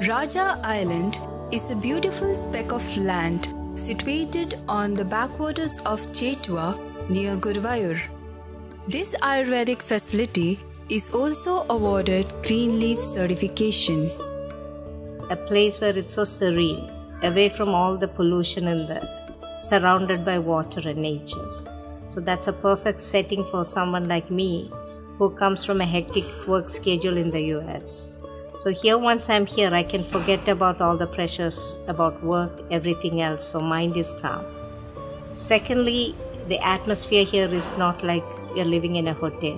Raja Island is a beautiful speck of land situated on the backwaters of Chetua near Guruvayur. This Ayurvedic facility is also awarded Green Leaf certification. A place where it's so serene, away from all the pollution and surrounded by water and nature. So that's a perfect setting for someone like me who comes from a hectic work schedule in the US. So here, once I'm here, I can forget about all the pressures about work, everything else, so mind is calm. Secondly, the atmosphere here is not like you're living in a hotel.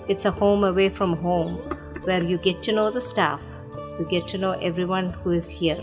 It's a home away from home where you get to know the staff, you get to know everyone who is here.